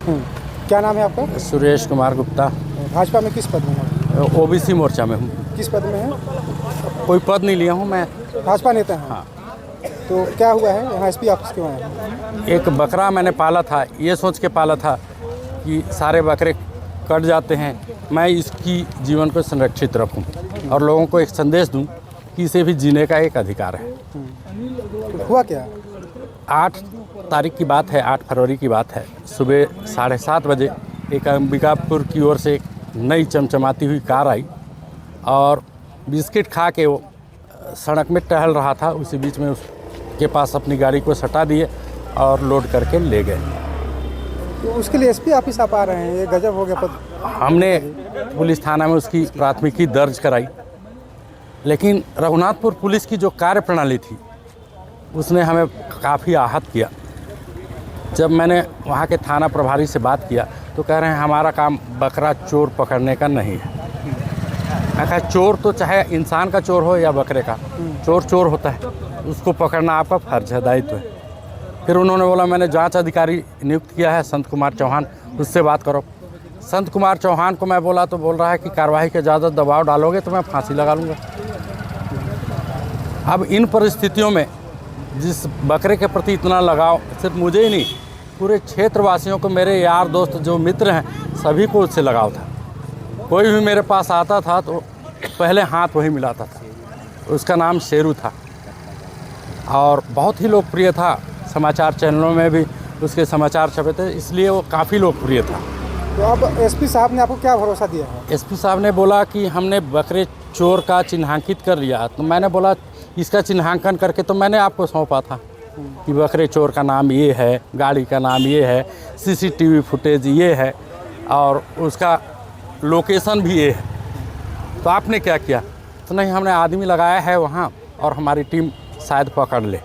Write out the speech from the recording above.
क्या नाम है आपका? सुरेश कुमार गुप्ता। भाजपा में किस पद में है? ओबीसी मोर्चा में हूँ। किस पद में है? कोई पद नहीं लिया हूँ मैं। भाजपा नेता हैं? हाँ। तो क्या हुआ है, यहाँ एसपी ऑफिस क्यों आए हैं? एक बकरा मैंने पाला था, ये सोच के पाला था कि सारे बकरे कट जाते हैं, मैं इसकी जीवन को संरक्षित रखूं और लोगों को एक संदेश दूं कि इसे भी जीने का एक अधिकार है। तो हुआ क्या? 8 तारीख की बात है, 8 फरवरी की बात है। सुबह 7:30 बजे एक अंबिकापुर की ओर से एक नई चमचमाती हुई कार आई और बिस्किट खा के वो सड़क में टहल रहा था। उसी बीच में उसके पास अपनी गाड़ी को सटा दिए और लोड करके ले गए। तो उसके लिए एसपी ऑफिस आप आ रहे हैं, ये गजब हो गया। हमने पुलिस थाना में उसकी प्राथमिकी दर्ज कराई, लेकिन रघुनाथपुर पुलिस की जो कार्यप्रणाली थी उसने हमें काफ़ी आहत किया। जब मैंने वहाँ के थाना प्रभारी से बात किया तो कह रहे हैं हमारा काम बकरा चोर पकड़ने का नहीं है। मैं कहा चोर तो चाहे इंसान का चोर हो या बकरे का, चोर चोर होता है, उसको पकड़ना आपका फर्ज है, दायित्व है। फिर उन्होंने बोला मैंने जांच अधिकारी नियुक्त किया है संत कुमार चौहान, उससे बात करो। संत कुमार चौहान को मैं बोला तो बोल रहा है कि कार्रवाई के ज़्यादा दबाव डालोगे तो मैं फांसी लगा लूँगा। अब इन परिस्थितियों में जिस बकरे के प्रति इतना लगाव सिर्फ मुझे ही नहीं, पूरे क्षेत्रवासियों को, मेरे यार दोस्त जो मित्र हैं सभी को उससे लगाव था। कोई भी मेरे पास आता था तो पहले हाथ वही मिलाता था। उसका नाम शेरू था और बहुत ही लोकप्रिय था। समाचार चैनलों में भी उसके समाचार छपे थे, इसलिए वो काफ़ी लोकप्रिय था। तो अब एसपी साहब ने आपको क्या भरोसा दिया है? एसपी साहब ने बोला कि हमने बकरे चोर का चिन्हांकित कर लिया। तो मैंने बोला इसका चिन्हांकन करके तो मैंने आपको सौंपा था कि बकरे चोर का नाम ये है, गाड़ी का नाम ये है, सीसीटीवी फुटेज ये है और उसका लोकेशन भी ये है। तो आपने क्या किया? तो नहीं, हमने आदमी लगाया है वहाँ और हमारी टीम शायद पकड़ ले।